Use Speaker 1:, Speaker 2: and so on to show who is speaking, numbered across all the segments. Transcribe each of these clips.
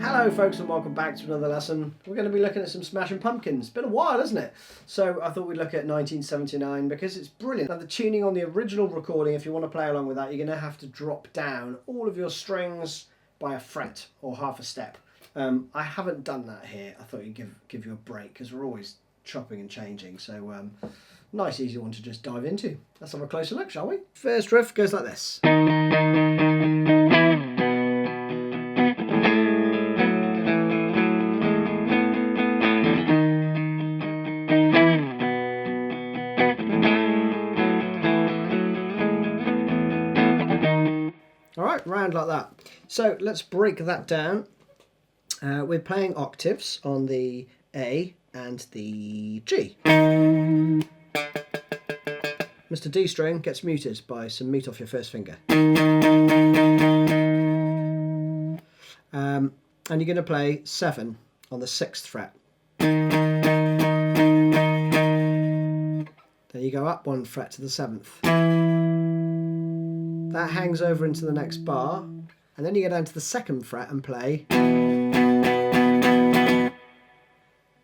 Speaker 1: Hello folks and welcome back to another lesson. We're going to be looking at some Smashing Pumpkins. It's been a while, hasn't it? So I thought we'd look at 1979 because it's brilliant. Now the tuning on the original recording, if you want to play along with that, you're going to have to drop down all of your strings by a fret or half a step. I haven't done that here. I thought you'd give you a break because we're always chopping and changing. So nice easy one to just dive into. Let's have a closer look, shall we? First riff goes like this. Alright, round like that. So let's break that down. We're playing octaves on the A and the G. Mr. D string gets muted by some meat off your first finger. And you're going to play 7 on the 6th fret. Then you go up 1 fret to the 7th. That hangs over into the next bar, and then you go down to the 2nd fret and play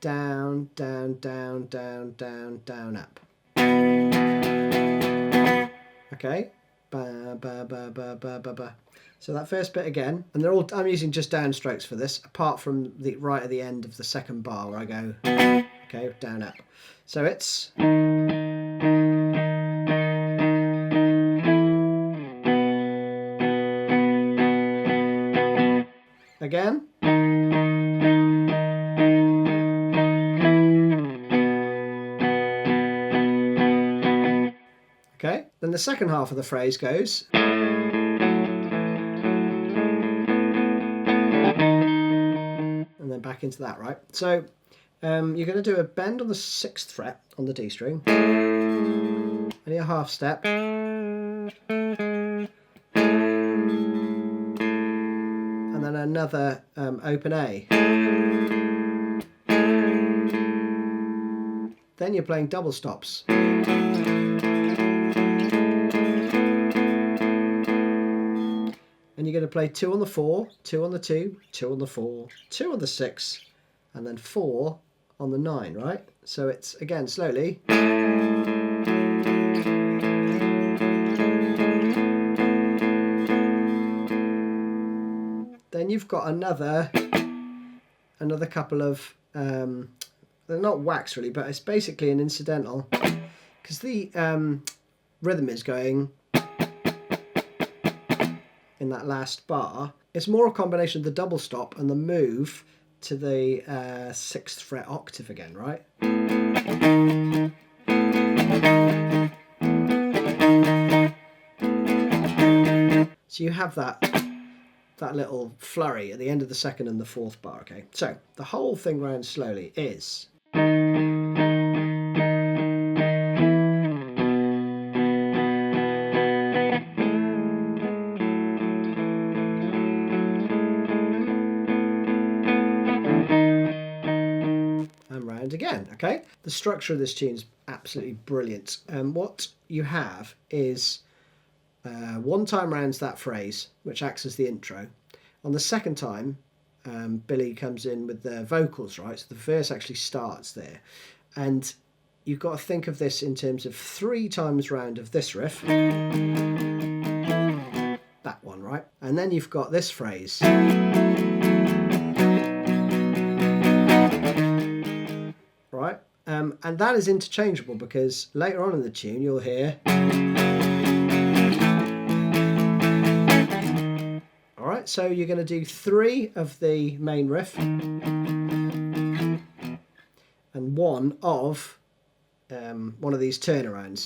Speaker 1: down, down, down, down, down, down, up. Okay, ba, ba, ba, ba, ba, ba, ba. So that first bit again, and they're all. I'm using just downstrokes for this, apart from the right at the end of the 2nd bar where I go okay, down, up. So it's. Again. Okay, then the second half of the phrase goes. And then back into that, right? So you're going to do a bend on the 6th fret on the D string. Only a half step. And then another open A. Then you're playing double stops. And you're going to play 2 on the 4, 2 on the 2, 2 on the 4, 2 on the 6, and then 4 on the 9, right? So it's, again, slowly. Then you've got another couple of, they're not wax really, but it's basically an incidental, because the rhythm is going in that last bar. It's more a combination of the double stop and the move to the 6th fret octave again, right? So you have that little flurry at the end of the 2nd and the 4th bar, okay? So the whole thing round slowly is. And round again, okay? The structure of this tune is absolutely brilliant. What you have is 1 time rounds that phrase, which acts as the intro. On the 2nd time, Billy comes in with the vocals, right? So the verse actually starts there. And you've got to think of this in terms of 3 times round of this riff. That one, right? And then you've got this phrase. Right? And that is interchangeable because later on in the tune you'll hear. Alright, so you're going to do 3 of the main riff and 1 of one of these turnarounds.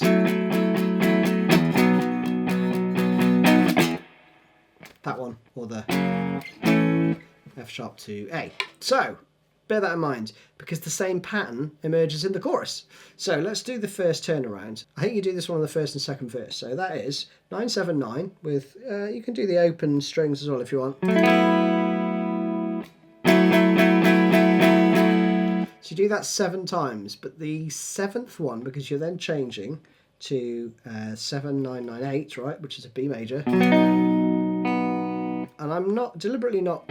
Speaker 1: That one, or the F sharp to A. So, bear that in mind, because the same pattern emerges in the chorus. So let's do the first turnaround. I think you do this one on the 1st and 2nd verse. So that is 9-7-9 with, you can do the open strings as well if you want. So you do that 7 times, but the 7th one, because you're then changing to 7-9-9-8, right, which is a B major. And I'm not deliberately not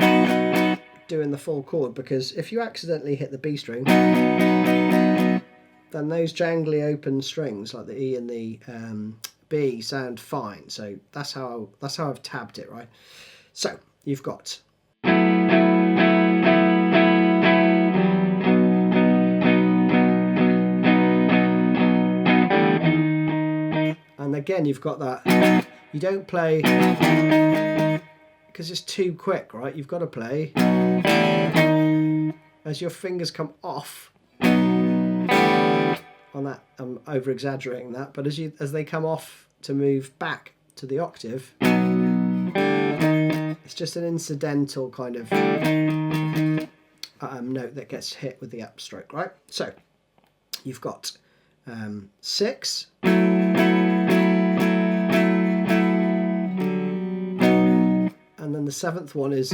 Speaker 1: doing the full chord, because if you accidentally hit the B string, then those jangly open strings like the E and the B sound fine. So that's how I've tabbed it, right? So you've got and again you've got that. You don't play because it's too quick, right? You've got to play as your fingers come off on that. I'm over exaggerating that, but as they come off to move back to the octave, it's just an incidental kind of note that gets hit with the upstroke, right? So you've got 6, and then the 7th one is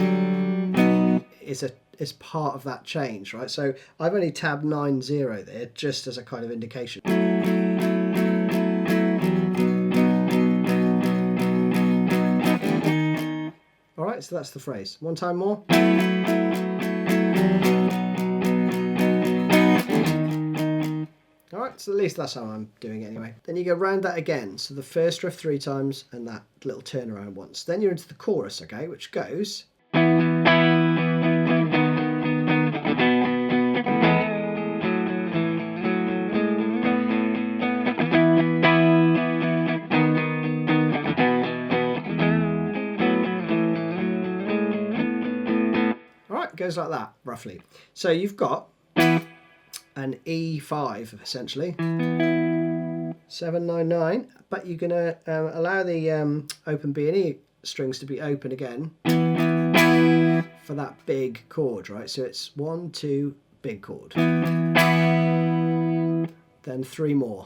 Speaker 1: part of that change, right? So I've only tabbed 9-0 there just as a kind of indication. All right, so that's the phrase. One time more. All right, so at least that's how I'm doing it anyway. Then you go round that again. So the first riff 3 times and that little turnaround once. Then you're into the chorus, okay, which goes. All right, it goes like that, roughly. So you've got an E5 essentially, 7-9-9, but you're going to allow the open B and E strings to be open again for that big chord, right? So it's 1, 2, big chord, then 3 more.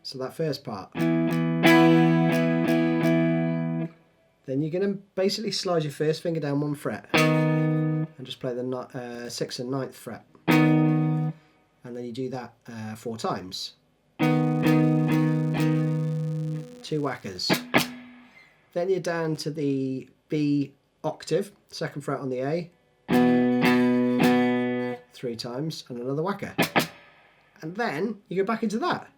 Speaker 1: So that first part. Then you're going to basically slide your first finger down 1 fret and just play the 6th and 9th fret. And then you do that 4 times. 2 whackers. Then you're down to the B octave, 2nd fret on the A, 3 times, and another whacker. And then you go back into that.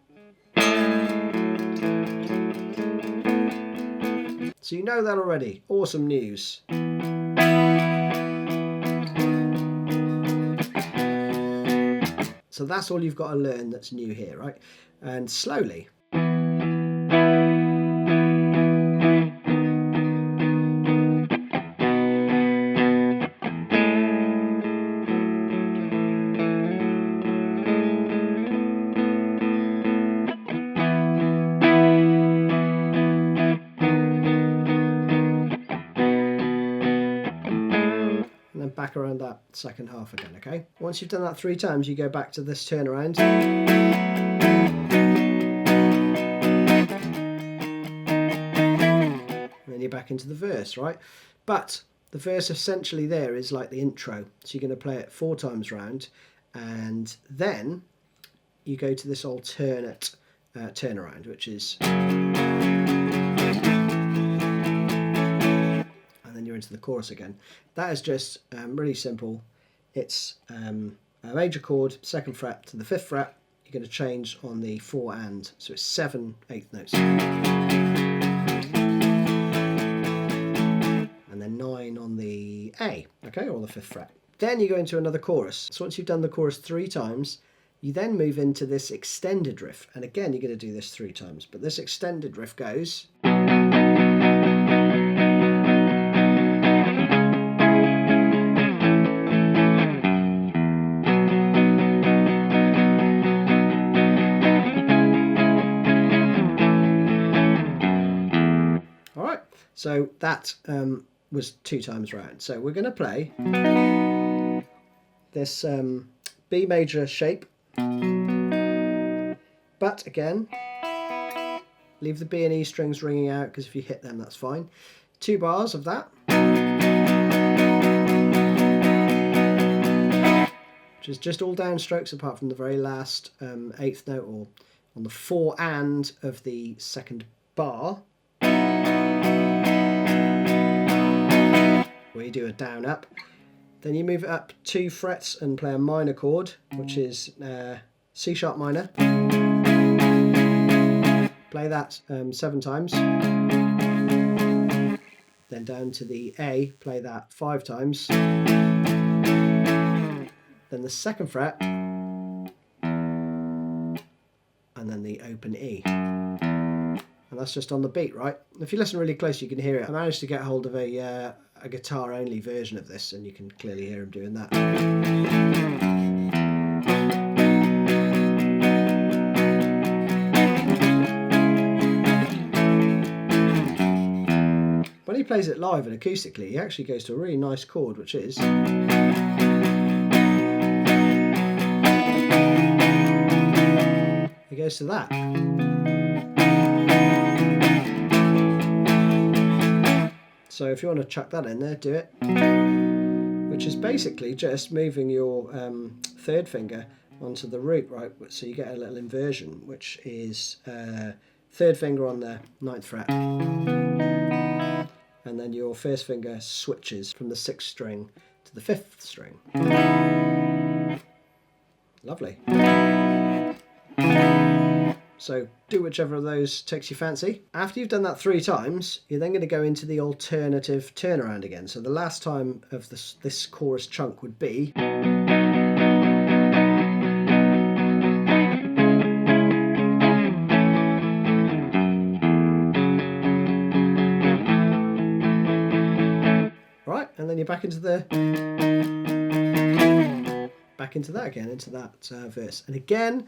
Speaker 1: So you know that already. Awesome news. So that's all you've got to learn that's new here, right? And slowly. Back around that second half again, okay? Once you've done that 3 times, you go back to this turnaround. And then you're back into the verse, right? But the verse essentially there is like the intro. So you're going to play it 4 times round, and then you go to this alternate turnaround, which is... into the chorus again. That is just really simple. It's a major chord, 2nd fret to the 5th fret. You're going to change on the 4 and, so it's 7 8th notes. And then 9 on the A, okay, or the 5th fret. Then you go into another chorus. So once you've done the chorus 3 times, you then move into this extended riff. And again, you're going to do this 3 times. But this extended riff goes... So that was 2 times round. So we're going to play this B major shape, but again, leave the B and E strings ringing out, because if you hit them, that's fine. 2 bars of that, which is just all downstrokes apart from the very last 8th note, or on the 4 and of the 2nd bar. where you do a down up. Then you move it up 2 frets and play a minor chord, which is C sharp minor. Play that 7 times. Then down to the A, play that 5 times. Then the 2nd fret, and then the open E. And that's just on the beat, right? If you listen really close, you can hear it. I managed to get hold of a guitar-only version of this, and you can clearly hear him doing that. When he plays it live and acoustically, he actually goes to a really nice chord, which is... He goes to that. So if you want to chuck that in there, do it. Which is basically just moving your 3rd finger onto the root, right? So you get a little inversion, which is 3rd finger on the 9th fret. And then your 1st finger switches from the 6th string to the 5th string. Lovely. So do whichever of those takes your fancy. After you've done that 3 times, you're then going to go into the alternative turnaround again. So the last time of this chorus chunk would be... Right, and then you're back into that again, into that verse. And again,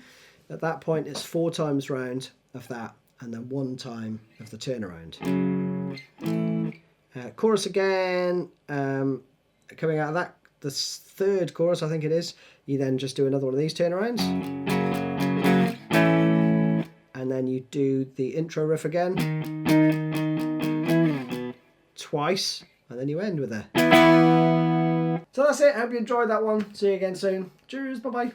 Speaker 1: at that point, it's 4 times round of that, and then 1 time of the turnaround. Chorus again, coming out of that, the 3rd chorus, I think it is, you then just do another one of these turnarounds. And then you do the intro riff again, twice, and then you end with a... So that's it, I hope you enjoyed that one. See you again soon. Cheers, bye-bye.